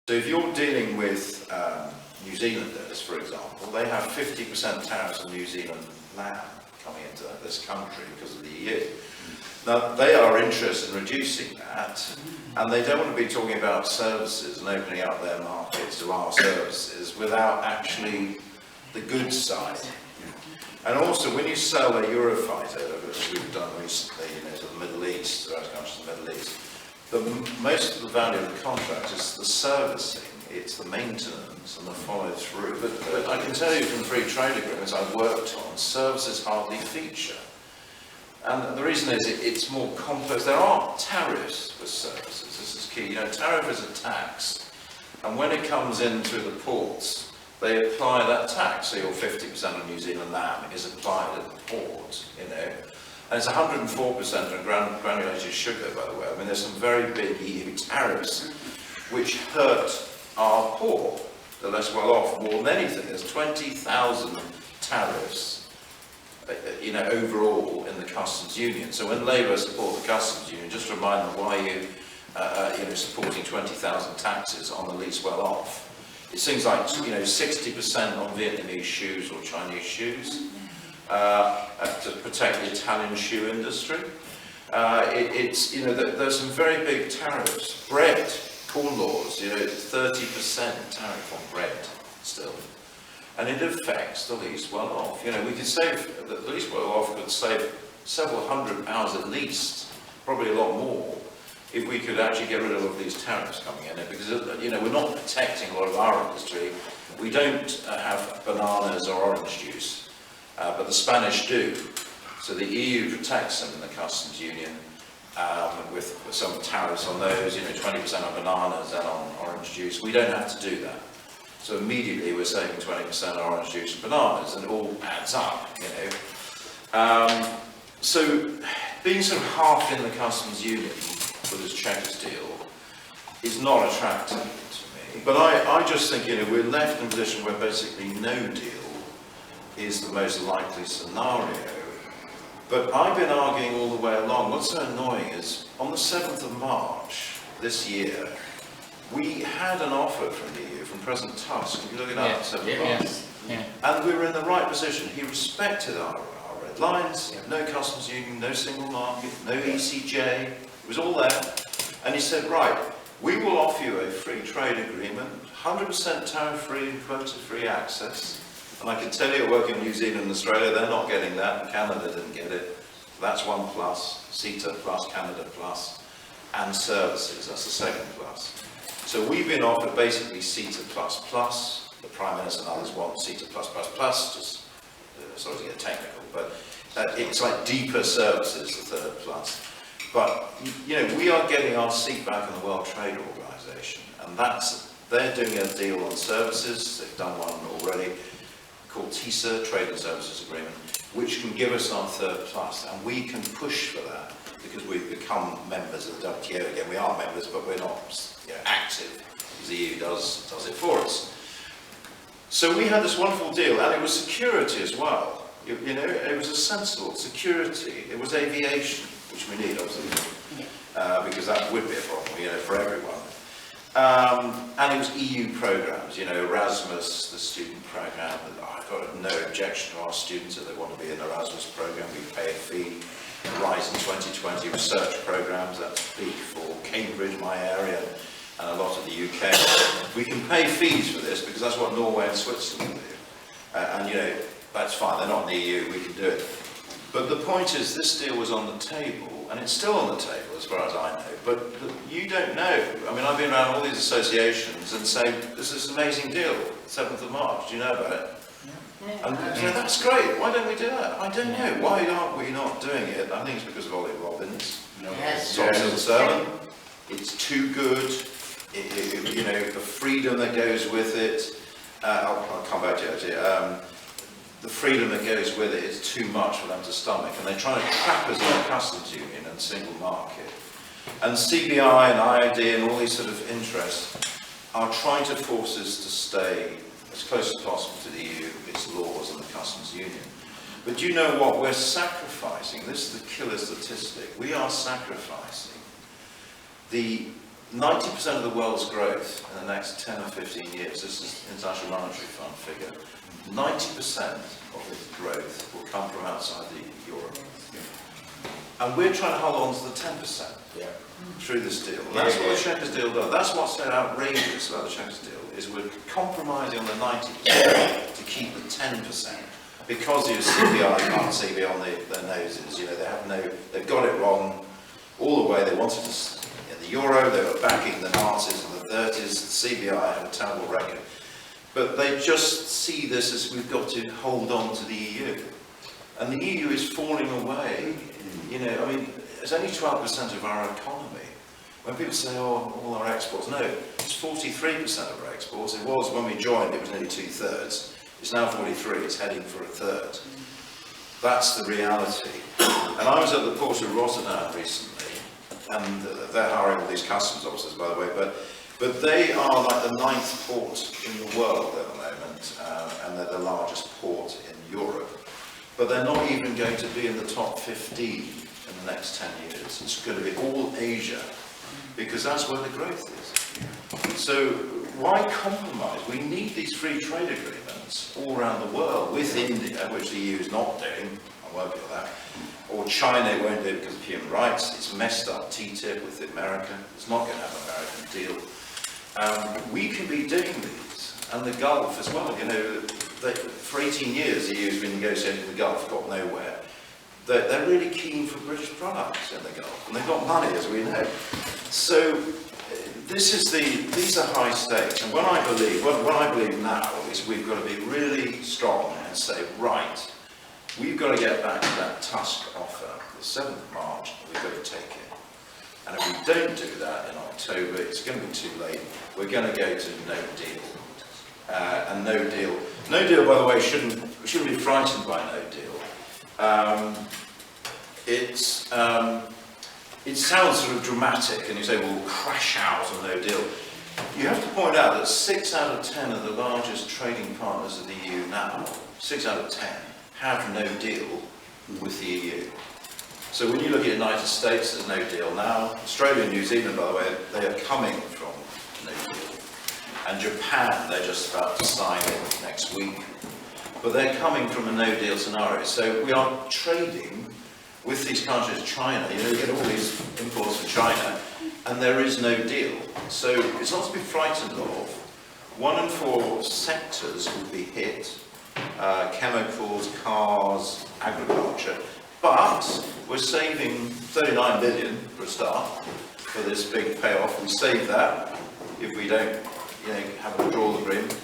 So if you're dealing with New Zealanders, for example, they have 50% tariffs on New Zealand lamb coming into this country because of the EU. Now, they are interested in reducing that, and they don't want to be talking about services and opening up their markets to our services without actually the goods side. And also, when you sell a Eurofighter, as we've done recently, to the Middle East, throughout countries in the Middle East, most of the value of the contract is the servicing, it's the maintenance and the follow through. But I can tell you from free trade agreements I've worked on, services hardly feature. And the reason is it's more complex. There are tariffs for services, this is key. Tariff is a tax, and when it comes in through the ports, they apply that tax. So your 50% of New Zealand lamb is applied at the port, And it's 104% on granulated sugar, by the way. I mean, there's some very big EU tariffs which hurt our poor, the less well off, more than anything. There's 20,000 tariffs overall in the customs union. So when Labour support the customs union, just remind them why you're supporting 20,000 taxes on the least well off. It's things like 60% on Vietnamese shoes or Chinese shoes to protect the Italian shoe industry. There's some very big tariffs. Bread, corn laws, 30% tariff on bread still. And it affects the least well off. We could save, the least well off could save several £100 at least, probably a lot more, if we could actually get rid of all of these tariffs coming in. Because, we're not protecting a lot of our industry. We don't have bananas or orange juice, but the Spanish do. So the EU protects them in the customs union with some tariffs on those, 20% on bananas and on orange juice. We don't have to do that. So immediately we're saving 20% on orange juice and bananas, and it all adds up, So being sort of half in the customs union with this Chequers deal is not attractive to me. But I just think, we're left in a position where basically no deal is the most likely scenario. But I've been arguing all the way along. What's so annoying is, on the 7th of March this year, we had an offer from the EU, from President Tusk. If you look it up, 7th of March. And we were in the right position. He respected our red lines, no customs union, no single market, no ECJ. It was all there. And he said, right, we will offer you a free trade agreement, 100% tariff-free and quota-free access. And I can tell you, working in New Zealand and Australia, they're not getting that, and Canada didn't get it. That's one plus, CETA plus, Canada plus, and services, that's the second plus. So we've been offered basically CETA plus plus. The Prime Minister and others want CETA plus plus plus, just sorry to get technical, but it's like deeper services, the third plus. But, we are getting our seat back in the World Trade Organization, and they're doing a deal on services. They've done one already called TISA, Trade and Services Agreement, which can give us our third plus, and we can push for that because we've become members of the WTO again. We are members, but we're not active, because the EU does it for us. So we had this wonderful deal, and it was security as well. It was a sensible security. It was aviation, which we need, obviously, because that would be a problem, for everyone. And it was EU programs, Erasmus, the student program. I've got no objection to our students if they want to be in an Erasmus program. We pay a fee. Horizon 2020 research programs, that's big for Cambridge, my area, and a lot of the UK. We can pay fees for this because that's what Norway and Switzerland do. And that's fine, they're not in the EU, we can do it. But the point is, this deal was on the table, and it's still on the table as far as I know, but you don't know. I mean, I've been around all these associations and say, this is an amazing deal, 7th of March, do you know about it? And that's great, why don't we do that? I don't know, why aren't we not doing it? I think it's because of Ollie Robbins. Civil servant. It's too good, the freedom that goes with it. I'll come back to it actually. The freedom that goes with it is too much for them to stomach, and they're trying to trap us in a customs union and single market. And CBI and IOD and all these sort of interests are trying to force us to stay as close as possible to the EU, its laws and the customs union. But you know what? We're sacrificing, this is the killer statistic, we are sacrificing the 90% of the world's growth in the next 10 or 15 years, this is International Monetary Fund figure, 90% of its growth will come from outside Europe. And we're trying to hold on to the 10% through this deal. And that's what the Chequers deal does. That's what's so outrageous about the Chequers deal, is we're compromising on the 90% to keep the 10%. Because your CBI can't see beyond their noses, you know, they've got it wrong all the way. They wanted to, in the euro, they were backing the Nazis in the 30s, the CBI had a terrible record. But they just see this as we've got to hold on to the EU. And the EU is falling away. You know, I mean, it's only 12% of our economy. When people say, oh, all our exports, no, it's 43% of our exports. It was, when we joined, it was nearly 2/3. It's now 43, it's heading for 1/3. That's the reality. And I was at the port of Rotterdam recently, and they're hiring all these customs officers, by the way, but they are like the 9th port in the world at the moment, and they're the largest port in Europe. But they're not even going to be in the top 15 in the next 10 years. It's going to be all Asia, because that's where the growth is. So why compromise? We need these free trade agreements all around the world, with India, which the EU is not doing. I won't do that. Or China won't do it because of human rights. It's messed up TTIP with America. It's not going to have an American deal. We can be doing these, and the Gulf as well. You know, for 18 years the EU has been negotiating in the Gulf, got nowhere. They're really keen for British products in the Gulf, and they've got money, as we know. So these are high stakes, and what I believe now is we've got to be really strong and say, right, we've got to get back to that Tusk offer, the 7th of March, we've got to take it. And if we don't do that in October, it's going to be too late. We're going to go to no deal. And no deal, by the way, shouldn't be frightened by no deal. It sounds sort of dramatic, and you say, well, we'll crash out on no deal. You have to point out that 6 out of 10 of the largest trading partners of the EU now, 6 out of 10, have no deal with the EU. So when you look at the United States, there's no deal now. Australia and New Zealand, by the way, they are coming from no deal. And Japan, they're just about to sign it next week. But they're coming from a no-deal scenario. So we are trading with these countries, China, you know, you get all these imports from China, and there is no deal. So it's not to be frightened of. 1 in 4 sectors will be hit. Chemicals, cars, agriculture. But we're saving 39 billion for a start, for this big payoff. We save that if we don't, you know, have a withdrawal agreement.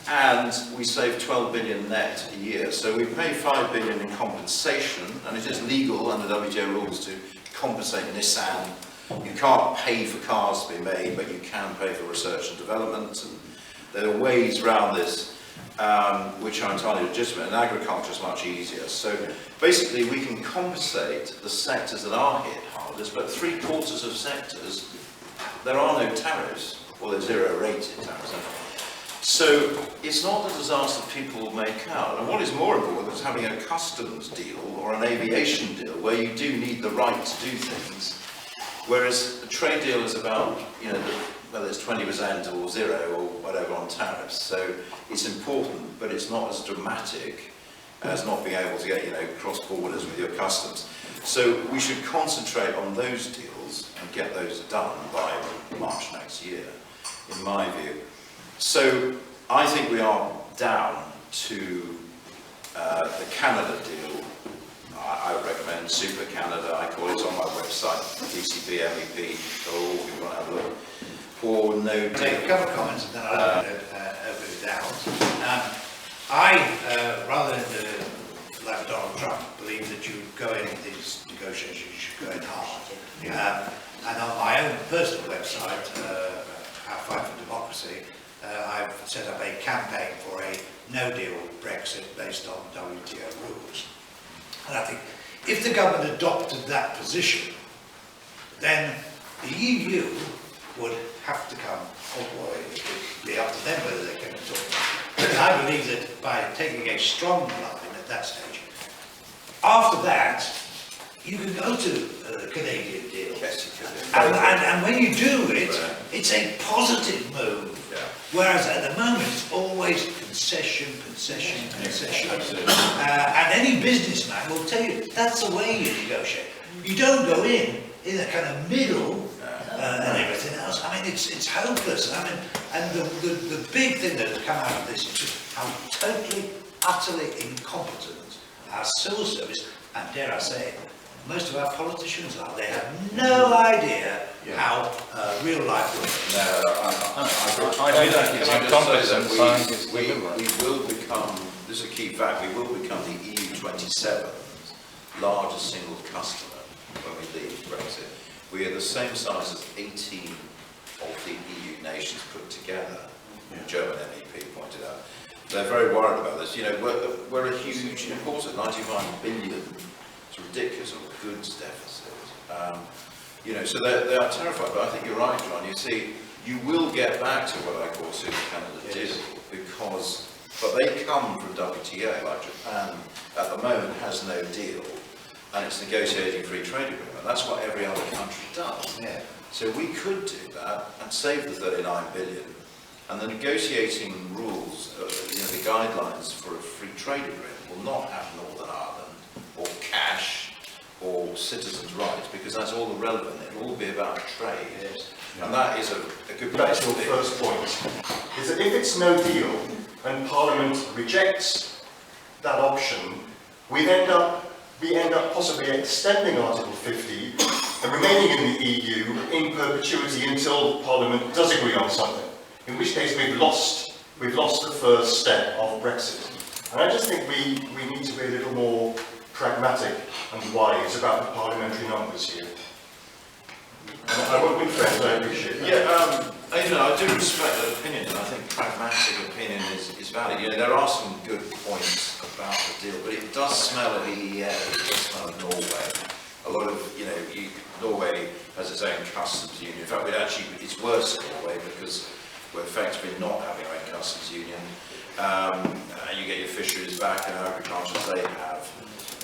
And we save 12 billion net a year. So we pay 5 billion in compensation, and it is legal under WTO rules to compensate Nissan. You can't pay for cars to be made, but you can pay for research and development. And there are ways around this which are entirely legitimate, and agriculture is much easier. So basically we can compensate the sectors that are hit hardest, but 3/4 of sectors, there are no tariffs, or there's zero rated tariffs. So it's not the disaster people make out. And what is more important is having a customs deal or an aviation deal where you do need the right to do things, whereas a trade deal is about, you know, whether it's 20% or 0 or whatever on tariffs. So it's important, but it's not as dramatic as not being able to get, you know, cross borders with your customs. So we should concentrate on those deals and get those done by March next year, in my view. So I think we are down to the Canada deal. I would recommend Super Canada. I call it, it's on my website, DCB MEP, so all of you want to have a look. Or no deal. Take a couple of comments and then I'll open it out. Rather than like Donald Trump, believe that you go in these negotiations, you should go in hard. And on my own personal website, Our Fight for Democracy, I've set up a campaign for a no-deal Brexit based on WTO rules. And I think if the government adopted that position, then the EU would have to come, or it would be up to them whether they came to talk. And I believe that by taking a strong line at that stage, after that, you can go to the Canadian deal. Yes, you can. And when you do it, it's a positive move. Yeah. Whereas at the moment, it's always concession. Absolutely. And any businessman will tell you, that's the way you negotiate. You don't go in a kind of middle and everything else. I mean, it's hopeless. I mean, and the big thing that has come out of this is just how totally, utterly incompetent our civil service, and dare I say it, most of our politicians are. They have no idea how real life works. I don't think it's we will become, this is a key fact, we will become the EU 27's largest single customer when we leave Brexit. We are the same size as 18 of the EU nations put together. German MEP pointed out. They're very worried about this. You know, we're a huge importer, 95 billion. It's ridiculous, of a goods deficit. You know, so they are terrified. But I think you're right, John. You see, you will get back to what I call super candidate deal because, but they come from WTO, like Japan at the moment has no deal, and it's negotiating free trade agreement. That's what every other country does. Yeah. So we could do that and save the 39 billion. And the negotiating rules, you know, the guidelines for a free trade agreement will not have Northern Ireland or cash or citizens' rights, because that's all irrelevant. It will all be about trade. Yes. And that is a good place to be. That's your first point, is that if it's no deal and Parliament rejects that option, we end up possibly extending Article 50 and remaining in the EU in perpetuity until Parliament does agree on something. In which case we've lost the first step of Brexit. And I just think we need to be a little more pragmatic and wise about the parliamentary numbers here. And I won't be friends, I appreciate that. Yeah, you know, I do respect that opinion, and I think pragmatic opinion is valid. You know, there are some good points about the deal, but it does smell of EEA, it does smell of Norway. A lot of, you know, Norway has its own customs union. In fact, it's worse in Norway because we're effectively not having our own customs union. And you get your fisheries back and agriculture as they have.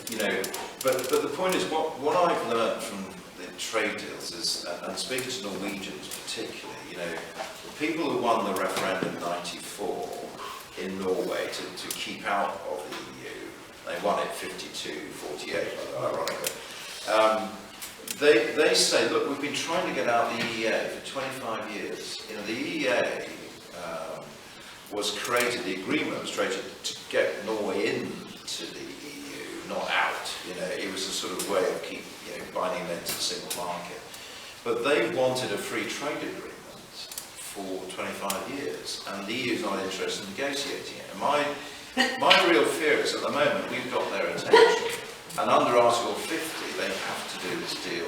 You know, but the point is, what I've learned from the trade deals is, and speaking to Norwegians particularly, you know, the people who won the referendum in '94 in Norway to keep out of the EU, they won it 52-48, ironically. They say, look, we've been trying to get out of the EEA for 25 years. You know, the EEA was created, the agreement was created to get Norway into the EU, not out. You know, it was a sort of way of binding them to the single market. But they wanted a free trade agreement for 25 years, and the EU is not interested in negotiating it. And my real fear is, at the moment, we've got their attention. And under Article 50, they have to do this deal,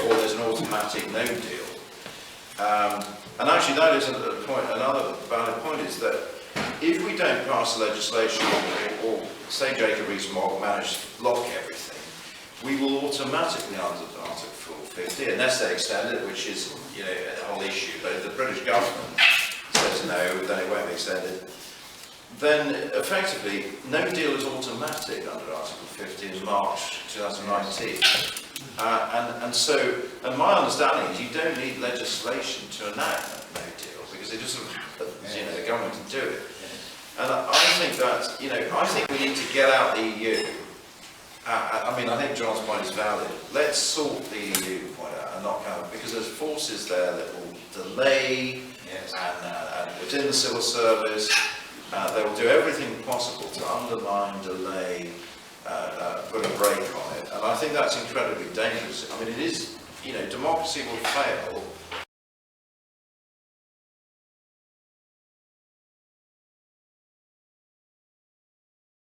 or there's an automatic no deal. And actually, that is another valid point, is that if we don't pass the legislation, or say Jacob Rees-Mogg managed to block everything, we will automatically, under Article 50, unless they extend it, which is, you know, a whole issue. But if the British government says no, then it won't be extended. Then effectively, no deal is automatic under Article 50 in March 2019. And my understanding is you don't need legislation to enact no deal, because it just sort of happens, you know, the government can do it. And I think that, you know, I think we need to get out the EU. I mean, I think John's point is valid. Let's sort the EU point out and not count, because there's forces there that will delay, and within the civil service, they will do everything possible to undermine, delay, put a brake on it. And I think that's incredibly dangerous. I mean, it is, you know, democracy will fail